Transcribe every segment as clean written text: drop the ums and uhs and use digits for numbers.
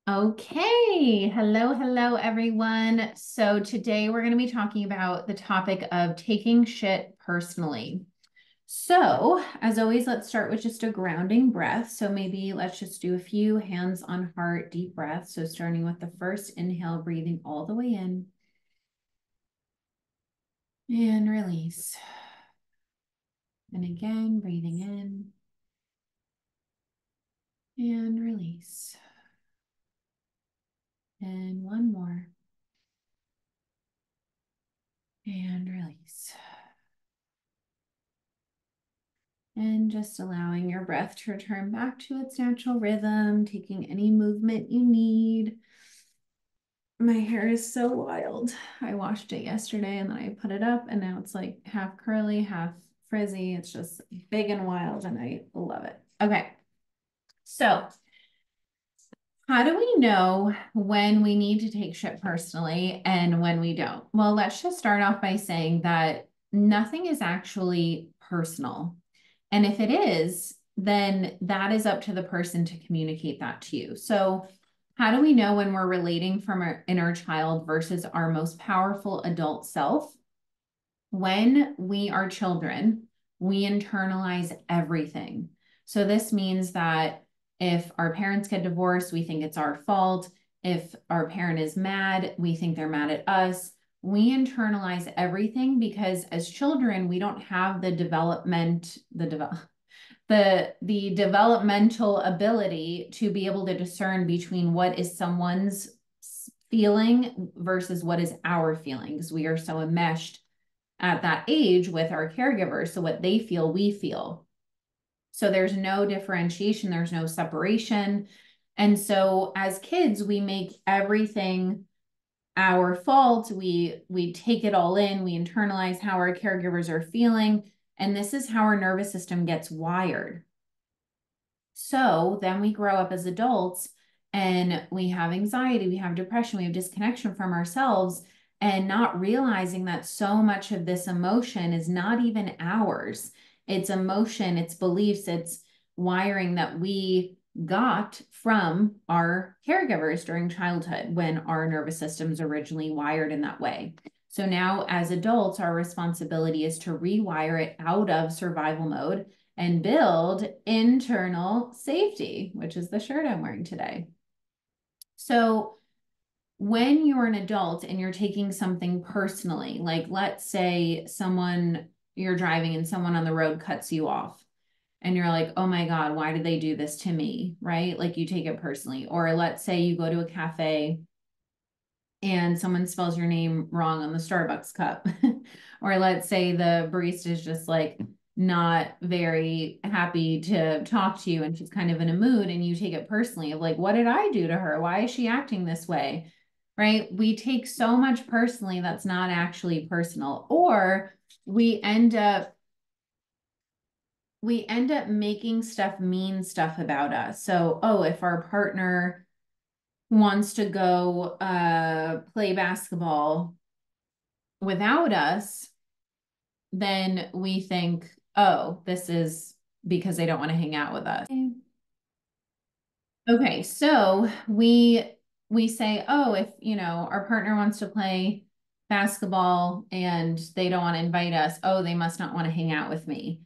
Okay, hello, everyone. So today we're going to be talking about the topic of taking shit personally. So, as always, let's start with just a grounding breath. So maybe let's just do a few hands on heart, deep breaths. So starting with the first inhale, breathing all the way in and release. And again, breathing in and release. And one more and release. And just allowing your breath to return back to its natural rhythm, taking any movement you need. My hair is so wild. I washed it yesterday and then I put it up and now it's like half curly, half frizzy. It's just big and wild and I love it. Okay. So, how do we know when we need to take shit personally and when we don't? Well, let's just start off by saying that nothing is actually personal. And if it is, then that is up to the person to communicate that to you. So, how do we know when we're relating from our inner child versus our most powerful adult self? When we are children, we internalize everything. So, this means that if our parents get divorced, we think it's our fault. If our parent is mad, we think they're mad at us. We internalize everything because as children, we don't have the developmental ability to be able to discern between what is someone's feeling versus what is our feelings. We are so enmeshed at that age with our caregivers. So what they feel, we feel. So there's no differentiation, there's no separation. And so as kids, we make everything our fault. We take it all in, we internalize how our caregivers are feeling, and this is how our nervous system gets wired. So then we grow up as adults and we have anxiety, we have depression, we have disconnection from ourselves, and not realizing that so much of this emotion is not even ours. It's emotion, it's beliefs, it's wiring that we got from our caregivers during childhood when our nervous system's originally wired in that way. So now, as adults, our responsibility is to rewire it out of survival mode and build internal safety, which is the shirt I'm wearing today. So, when you're an adult and you're taking something personally, like let's say you're driving and someone on the road cuts you off, and you're like, oh my God, why did they do this to me? Right? Like you take it personally. Or let's say you go to a cafe and someone spells your name wrong on the Starbucks cup. Or let's say the barista is just like not very happy to talk to you and she's kind of in a mood and you take it personally of like, what did I do to her? Why is she acting this way? Right? We take so much personally that's not actually personal. Or we end up making stuff mean stuff about us. So, oh, if our partner wants to go play basketball without us, then we think, oh, this is because they don't want to hang out with us. Okay, so we say, oh, if our partner wants to play basketball and they don't want to invite us, oh, they must not want to hang out with me.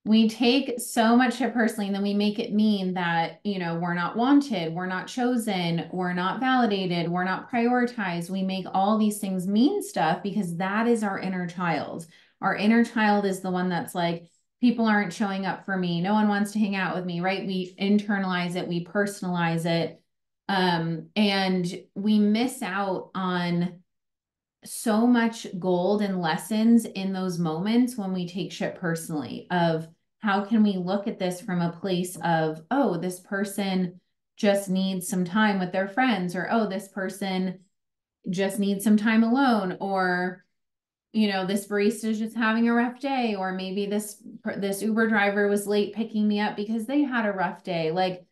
We take so much shit personally, and then we make it mean that, we're not wanted, we're not chosen, we're not validated, we're not prioritized. We make all these things mean stuff because that is our inner child. Our inner child is the one that's like, people aren't showing up for me. No one wants to hang out with me, right? We internalize it, we personalize it. And we miss out on so much gold and lessons in those moments when we take shit personally of how can we look at this from a place of, oh, this person just needs some time with their friends, or oh, this person just needs some time alone, or this barista is just having a rough day, or maybe this Uber driver was late picking me up because they had a rough day. Like,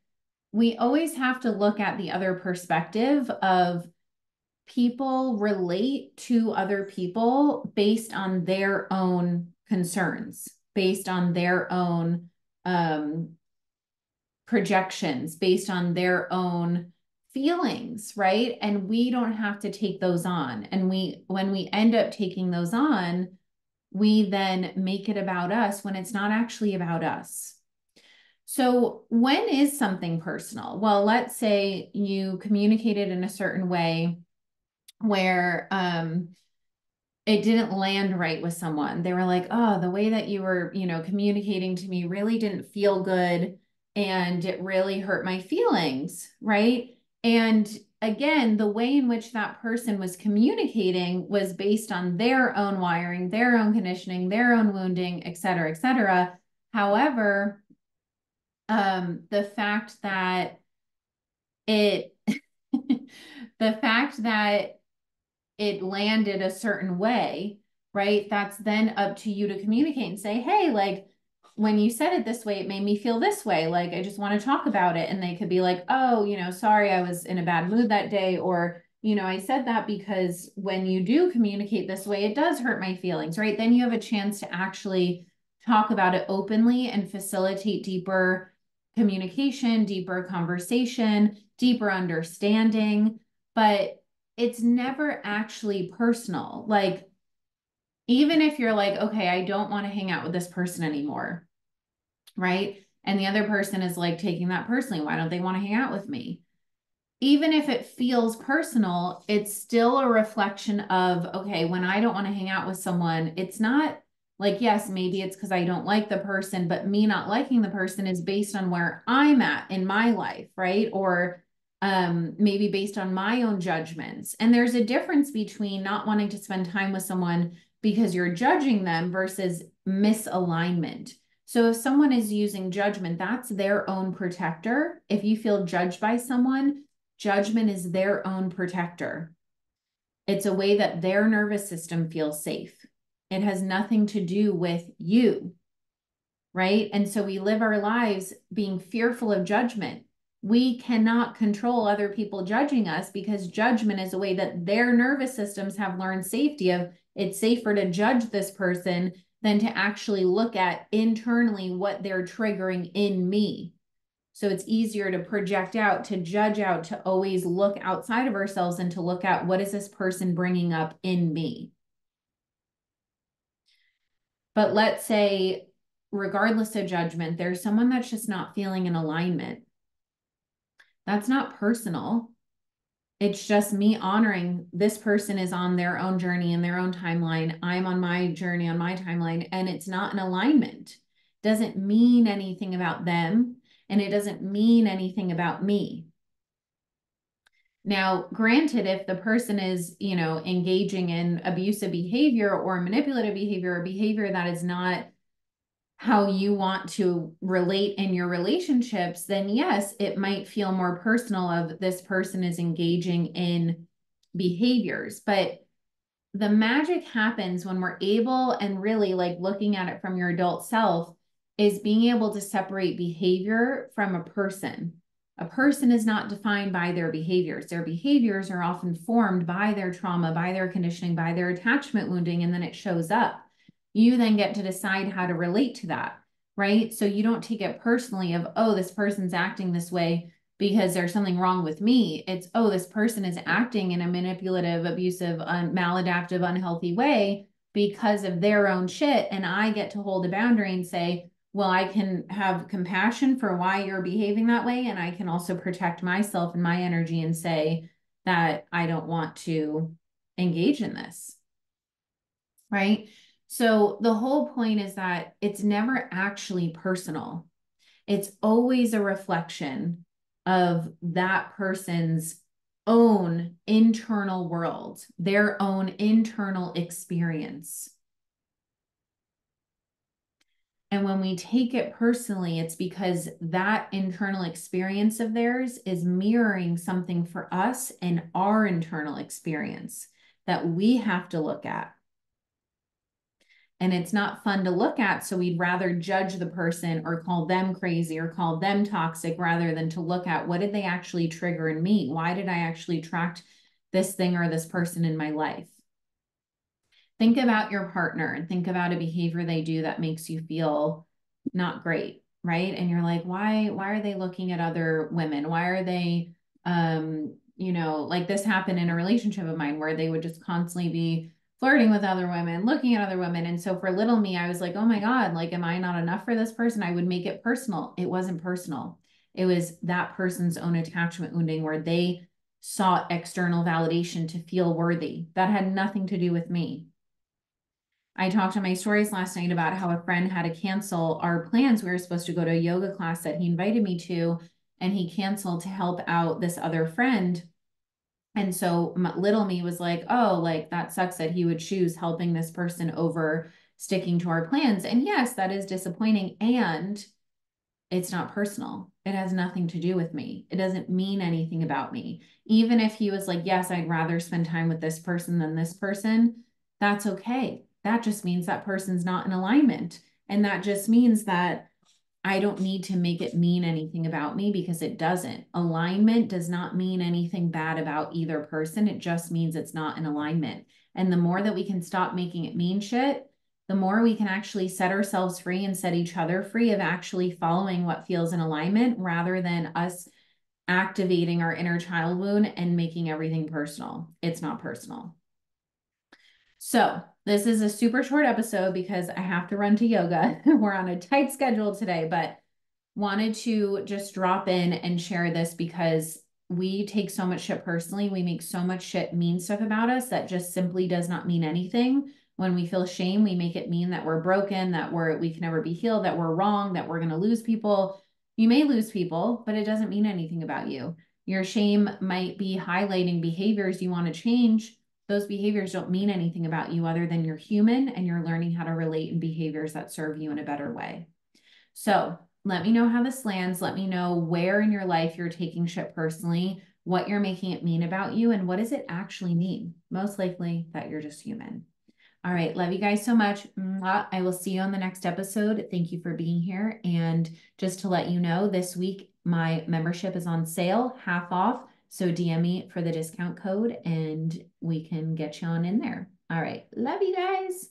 we always have to look at the other perspective of people relate to other people based on their own concerns, based on their own projections, based on their own feelings, right? And we don't have to take those on. And when we end up taking those on, we then make it about us when it's not actually about us. So when is something personal? Well, let's say you communicated in a certain way where it didn't land right with someone. They were like, oh, the way that you were, communicating to me really didn't feel good, and it really hurt my feelings, right? And again, the way in which that person was communicating was based on their own wiring, their own conditioning, their own wounding, et cetera, et cetera. However, the fact that it, the fact that it landed a certain way, right? That's then up to you to communicate and say, hey, like, when you said it this way, it made me feel this way. Like, I just want to talk about it. And they could be like, oh, sorry, I was in a bad mood that day. Or, I said that because when you do communicate this way, it does hurt my feelings, right? Then you have a chance to actually talk about it openly and facilitate deeper communication, deeper conversation, deeper understanding. But it's never actually personal. Like, even if you're like, okay, I don't want to hang out with this person anymore, right? And the other person is like taking that personally. Why don't they want to hang out with me? Even if it feels personal, it's still a reflection of, okay, when I don't want to hang out with someone, it's not like, yes, maybe it's because I don't like the person, but me not liking the person is based on where I'm at in my life, right? Or maybe based on my own judgments. And there's a difference between not wanting to spend time with someone because you're judging them versus misalignment. So if someone is using judgment, that's their own protector. If you feel judged by someone, judgment is their own protector. It's a way that their nervous system feels safe. It has nothing to do with you, right? And so we live our lives being fearful of judgment. We cannot control other people judging us because judgment is a way that their nervous systems have learned safety of. It's safer to judge this person than to actually look at internally what they're triggering in me. So it's easier to project out, to judge out, to always look outside of ourselves and to look at what is this person bringing up in me. But let's say, regardless of judgment, there's someone that's just not feeling in alignment. That's not personal. It's just me honoring this person is on their own journey in their own timeline. I'm on my journey on my timeline, and it's not an alignment. Doesn't mean anything about them, and it doesn't mean anything about me. Now, granted, if the person is, engaging in abusive behavior or manipulative behavior or behavior that is not how you want to relate in your relationships, then yes, it might feel more personal of this person is engaging in behaviors. But the magic happens when we're able, and really like looking at it from your adult self, is being able to separate behavior from a person. A person is not defined by their behaviors. Their behaviors are often formed by their trauma, by their conditioning, by their attachment wounding, and then it shows up. You then get to decide how to relate to that, right? So you don't take it personally of, oh, this person's acting this way because there's something wrong with me. It's, oh, this person is acting in a manipulative, abusive, maladaptive, unhealthy way because of their own shit. And I get to hold a boundary and say, well, I can have compassion for why you're behaving that way. And I can also protect myself and my energy and say that I don't want to engage in this, right? So the whole point is that it's never actually personal. It's always a reflection of that person's own internal world, their own internal experience. And when we take it personally, it's because that internal experience of theirs is mirroring something for us in our internal experience that we have to look at. And it's not fun to look at, so we'd rather judge the person or call them crazy or call them toxic rather than to look at what did they actually trigger in me? Why did I actually attract this thing or this person in my life? Think about your partner and think about a behavior they do that makes you feel not great, right? And you're like, why are they looking at other women? Why are they You know, like this happened in a relationship of mine where they would just constantly be flirting with other women, looking at other women. And so for little me, I was like, oh my God, like, am I not enough for this person? I would make it personal. It wasn't personal. It was that person's own attachment wounding where they sought external validation to feel worthy. That had nothing to do with me. I talked on my stories last night about how a friend had to cancel our plans. We were supposed to go to a yoga class that he invited me to, and he canceled to help out this other friend. And so little me was like, oh, like that sucks that he would choose helping this person over sticking to our plans. And yes, that is disappointing. And it's not personal. It has nothing to do with me. It doesn't mean anything about me. Even if he was like, yes, I'd rather spend time with this person than this person, that's okay. That just means that person's not in alignment. And that just means that I don't need to make it mean anything about me because it doesn't. Alignment does not mean anything bad about either person. It just means it's not in alignment. And the more that we can stop making it mean shit, the more we can actually set ourselves free and set each other free of actually following what feels in alignment rather than us activating our inner child wound and making everything personal. It's not personal. So this is a super short episode because I have to run to yoga. We're on a tight schedule today, but wanted to just drop in and share this because we take so much shit personally. We make so much shit mean stuff about us that just simply does not mean anything. When we feel shame, we make it mean that we're broken, that we can never be healed, that we're wrong, that we're going to lose people. You may lose people, but it doesn't mean anything about you. Your shame might be highlighting behaviors you want to change. Those behaviors don't mean anything about you other than you're human and you're learning how to relate in behaviors that serve you in a better way. So let me know how this lands. Let me know where in your life you're taking shit personally, what you're making it mean about you, and what does it actually mean? Most likely that you're just human. All right. Love you guys so much. I will see you on the next episode. Thank you for being here. And just to let you know, this week my membership is on sale, half off. So DM me for the discount code and we can get you on in there. All right. Love you guys.